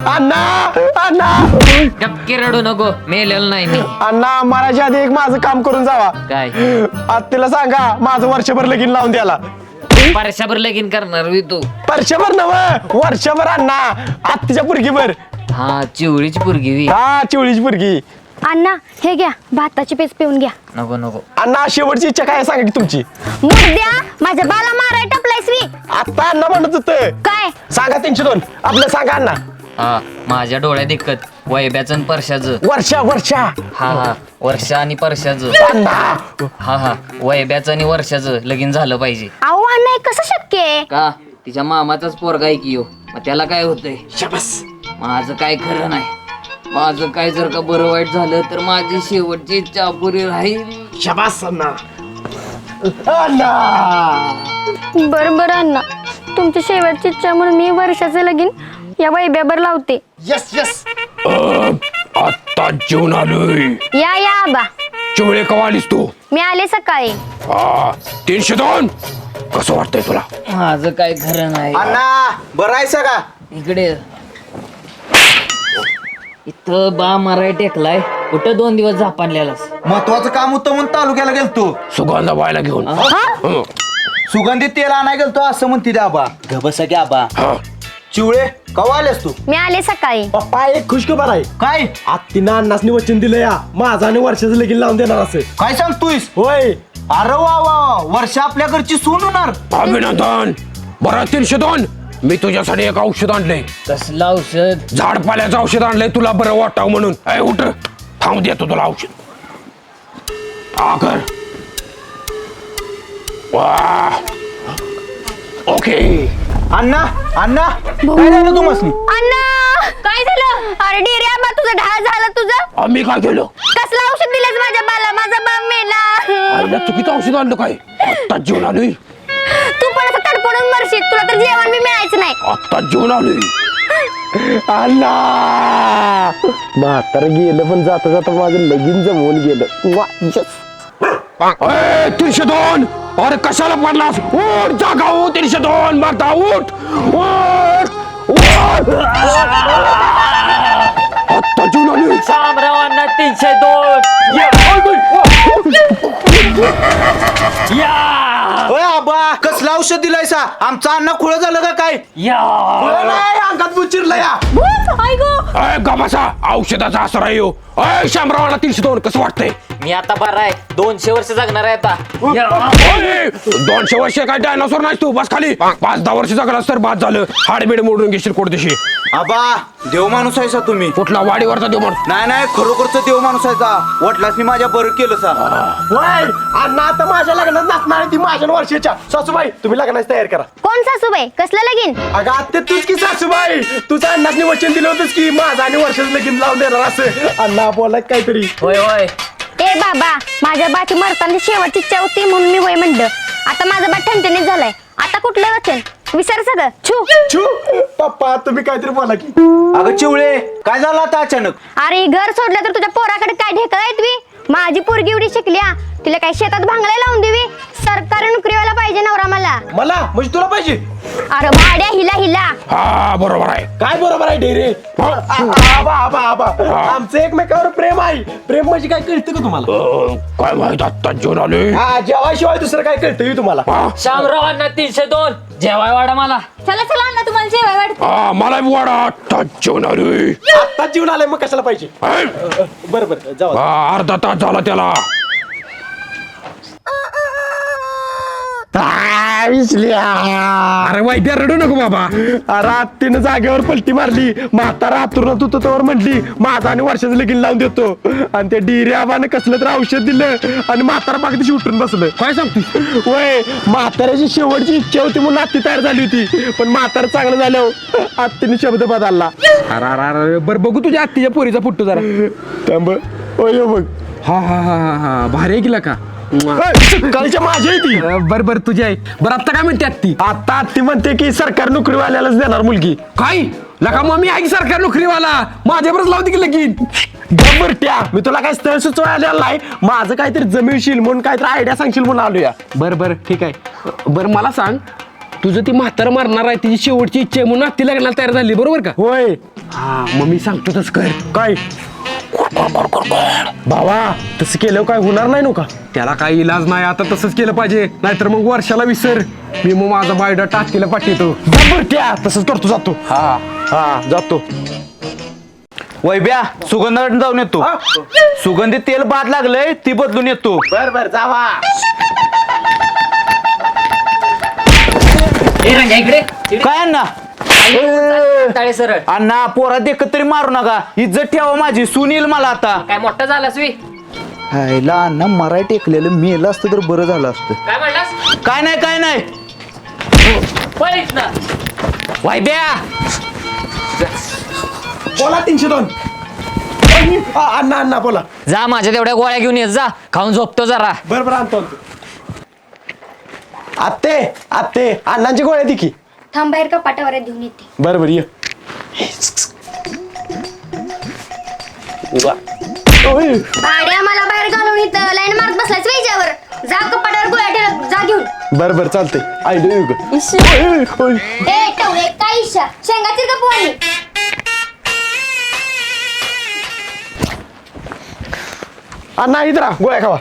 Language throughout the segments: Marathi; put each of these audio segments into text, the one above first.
अण्णा अण्णा गपके रडू नको मेलेलं नाही मी. अण्णा मराठी आधी एक माझं काम करून जावा. काय आत्तीला सांगा माझं वर्षभर लगीन लावून द्याला. परशाभर लगीन करणार होय तू? वर्षभर नव वर्षभर अण्णा आत्तीच्या पुरगीवर. हा चिवळीची पोरगी होय. हा चिवळीची पुरगी. अण्णा हे घ्या भाताची पेच पिऊन घ्या. नको नको. अण्णा शेवटची इच्छा काय सांगा की तुमची? मुद्द्या माझ्या बाला माराय टपलायस मी. आता अण्णा म्हणत होत काय सांगा 302 आपलं सांगा अण्णा. हा माझ्या डोळ्यात दिक्कत वैब्याचं आणि परशाचं. वर्षा वर्षा हा हा वर्षा आणि परशाचं. अण्णा हा हा वैब्याचं आणि वर्षाचं लगीन झालं पाहिजे. अहो अण्णा हे कसं शक्य आहे? का तिच्या मामाचाच पोरगा आहे की यो. मग त्याला काय होतंय? शबस. माझं काय खरं नाही. माझं काय जर का बरं वाईट झालं तर माझी शेवटची इच्छा अपुरी राहील. शबास अण्णा. अण्णा बरं अण्णा तुमची शेवटची इच्छा म्हणून मी वर्षाचं लगीन या वैब्यावर लावते. Yes yes. आता जेवण आलोय. या आबा चिवळे कवा आलीस तू? मी आले सकाळी. 302 कसं वाटतंय तुला? माझं काय खरं नाही. अण्णा बरं आहे का? इकडे इथं बा माराय टेकलाय. कुठं 2 दिवस झापानलेलास? महत्वाचं काम होतं म्हणून तालुक्याला गेलतो. सुगंधा व्हायला घेऊन. हं. सुगंधित तेल आणाय गेलतो असं म्हणते ते आबा. गबसा की आबा. हा. चिवळे कवा आलेस तू? मी आले सकाळी. पप्पा एक खुशखबर आहे. काय आत्तीनं अण्णासनी वचन दिलं या माझं आणि वर्षाचं लगीन लावून देणार असं. काय सांगतोयस? होय. अरे वा वा वर्षा आपल्या घरची सून होणार. अभिनंदन. बरं 302 मी तुझ्यासाठी एक औषध आणलंय. कसलं औषध? झाडपाल्याचं औषध आणलंय तुला बरं वाटावं म्हणून. ए उठ थांब देतो तुला औषध. कर वा ओके. अण्णा अण्णा काय झालं तुम्हाला? अण्णा काय झालं? अरे डिरे आबा तुझं ढाळ झालं तुझं. आम्ही काय केलं? कसलं औषध दिलंस माझ्या बाला? माझा बाप मेला. आईला चुकीचं औषध आणलं काय? आत्ता जेवण आलोय. तू पण असं तडपडून मरशील. तुला तर जेवण बी मिळायचं नाही. आत्ता जेवण आलोय. अण्णा म्हातार गेलं पण जाता जाता माझं लगीन जमवून गेलं. वा, yes. 302 अरे कशाला पडलास? उठ जागा हो 302 मारता उठ उठ उठ. आत्ता जेवण आलोय. शामरावांना 302. ओय आबा कसलं औषध दिलाय सा? आमचा अण्णा खुळ झालं का काय? बरं नाही, अंगात बुचिरलं या. अय गबासा औषधाचा असर आहे हो. अय शामरावाला 302 कसं वाटतंय? मी आता बरा आहे. 200 वर्ष जगणार आहे आता. 200 वर्ष काय डायनासोर नाही तू. बस खाली 5-10 वर्ष जगलास तर बाद झालं. हाडबीड मोडून घेशील कोडदेशी. आबा देव माणूस आहे सा तुम्ही. कुठला वाडीवरचा देव म्हणून? नाही खरोखरच देव माणूस आहे सा. वटलासनी माझ्या बरं केलं सा. होय. अण्णा आता माझ्या लग्नात नसणार आहे ती माझ्या वर्षाच्या. सासूबाई तुम्ही लग्नाची तयारी करा. कोण सासूबाई? कसलं लगीन? अगं आत्ते तूच की सासूबाई. तुझं अण्णासनी वचन दिलं होतंस की माझं आणि वर्षाचं लगीन लावून देणार असं. अण्णा बोला काहीतरी. होय होय. ए बाबा माझ्या बाची मरताना शेवटची इच्छा होती म्हणून मी वय म्हणलं. आता माझा बा ठणठणीत झालाय. आता कुठलं वचन? विसर सगळं. छू. छू. पप्पा तुम्ही काहीतरी बोला की. अगं चिवळे काय झालं आता अचानक? अरे घर सोडलं तर तुझ्या पोराकडे काय ढेकळ आहे तुम्ही? माझी पोरगी एवढी शिकली हा. तिला काय शेतात भांगलाय लावून देवी? सरकारी नोकरीवाला पाहिजे नवरा मला. मला म्हणजे तुला पाहिजे? अरे भाड्या हिला. हा बरोबर आहे. काय बरोबर आहे डेरे? आबा आबा आबा आमचं एकमेकावर प्रेम आहे. प्रेम म्हणजे काय कळतं का तुम्हाला? काय माहित आत्ता जेवण आलोय. हा जेवाशिवाय दुसरं काय कळतं तुम्हाला? शामरावांना 302. जेवाय वाडा मला. चला अण्णा तुम्हाला जेवाय वाढ. मला वाडा आत्ता जेवण आलोय. आता जीवन आलंय मग कशाला पाहिजे? बरं जाऊ. अर्धा तास झाला त्याला. अरे वाईट रडू नको बाबा. अरे आत्तीनं जागेवर पलटी मारली. म्हातारा आतुरत होतं तोवर म्हणली माझं आणि वर्षाचं लगीन लावून देतो. आणि त्या डिरे आबानं कसलं तर औषध दिलं आणि म्हातारा पाकदेशी उठून बसलं. काय सांगतोस? वय म्हाताऱ्याची शेवटची इच्छा होती म्हणून आत्ती तयार झाली होती. पण म्हातारा चांगलं झालं आत्तीने शब्द बदलला. अरे बरं बघू तुझ्या आत्तीच्या पोरीचा फुटतो जरा. त्यामुळे ओय बघ. हा भारी गेला का? कालच्या माझी आहे ती. बर तुझी आहे. बरं आता काय म्हणते आत्ती? आता आत्ती म्हणते की सरकार नोकरीवाल्यालाच देणार मुलगी. काय लका मग मी आहे की सरकार नोकरीवाला. माझ्यावरच लावते की लगीन. बरट्या मी तुला काय स्थळ सुचवायला नाही. माझं काहीतरी जमीनशील म्हणून काहीतरी आयडिया सांगशील म्हणून आलोया. बरं ठीक आहे. बरं मला सांग तुझं ती म्हातारं मारणार आहे तिची शेवटची इच्छा आहे म्हणून ती लग्नाला तयार झाली बरोबर का? होय हा मग मी सांगतो तसं कर. काय भावा तसं केलं काय होणार नाही नो का? त्याला काही इलाज नाही, आता तसंच केलं पाहिजे, नाहीतर मग वर्षाला विसर. मी मग माझा बायोडा टाकीला पाठवतो. त्या तसंच करतो जातो. हा जातो. वैब्या सुगंधाकडे जाऊन येतो. सुगंधी तेल बाद लागलंय ती बदलून येतो. बर बर जावा. इकडे काय अण्णा? टाळे सरळ अण्णा पोरा देखत तरी मारू नका, इज्जत ठेवा माझी, सून येईल मला आता. काय मोठा झालास वी हायला अण्णा मराठी टेकलेलं मेलं असतं तर बरं झालं असतं. काय म्हणलास? काय नाही काय नाही. पळीत ना वैब्या बोला 302. अण्णा अण्णा बोला. जा माझ्या तेवढ्या गोळ्या घेऊन येत जा, खाऊन झोपतो जरा. बर बर आणतो. आत्ते आत्ते अण्णांची गोळ्या दे की. थांब बाहेर कपाटावर देऊन येते. बर बर ये. गाड्या मला बाहेर घालून इथं लाईन मारत बसलायच वेजावर. जा कपाटावर गोळ्या ठेव जा घेऊन. बर बर चालतंय. आयलो युग. ए टवळे काय इशा शेंगाची का पोळी. अण्णा इथं राहा, गोळ्या खावा.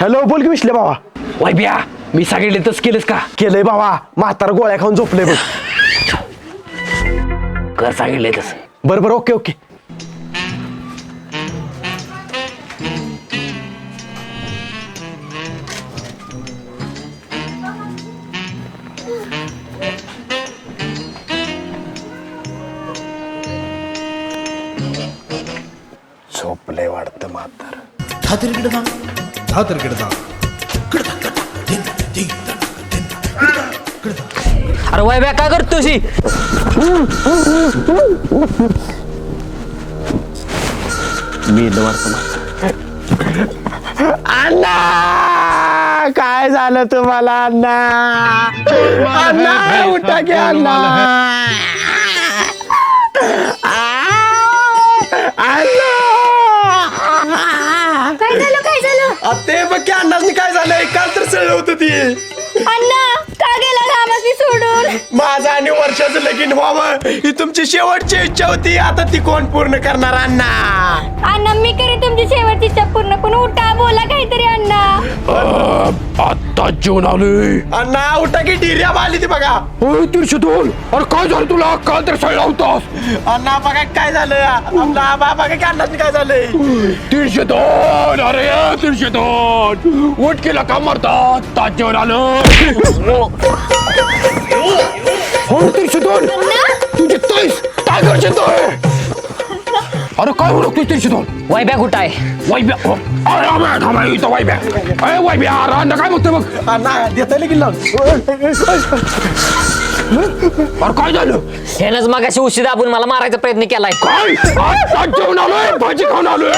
हॅलो बोल की विसले बाबा. वैब्या मी सांगितले तस केलंस का? केलंय बाबा, म्हातारा गोळ्या खाऊन झोपले बघ. कर सांगितले तस. बर बर ओके ओके. झोपलंय वाटतं म्हातार. अरे वैभ्या काय करतोस ही? मी वाटतं अण्णा काय झालं तुम्हाला अण्णा? अण्णा उठा की अण्णा. काय झालं काय झालं? ते बघ की अण्णाच काय झालंय, काल तर सळ होत ती. अण्णा का गेला रामासनी सोडून? माझं आणि वर्षाचं लगीन व्हावं ही तुमची शेवटची इच्छा होती, आता ती कोण पूर्ण करणार अण्णा? अण्णा मी करेन तुमची शेवटची इच्छा पूर्ण, पण उठा बोला काहीतरी अण्णा. आता जेवण आलोय. अण्णा उठा की डिर्या आली ती बघा. होय 302. अरे काय झालं तुला? काल तर सळला होतास. अण्णा बघा काय झालं, आमला बघा की अण्णाच काय झालंय. 302. अरे 302. उठ केला का मारतात? ताज जेवण आलं. हो 302. तुझे तैस काय करशील? अरे काय म्हणतो 302? वैभ्या कुठं आहे? वैब्या अरे थांबा इथं वैब्या. अरे वैब्या अरे अण्णा काय बघतोय बघ. अण्णा देता लगीन लावून. अरे काय झालं? ह्यानंच मागाशी उशी दाबून मला मारायचा प्रयत्न केलाय. काय? आज ताज जेवण आलोय, भाजी खाऊन आलोय.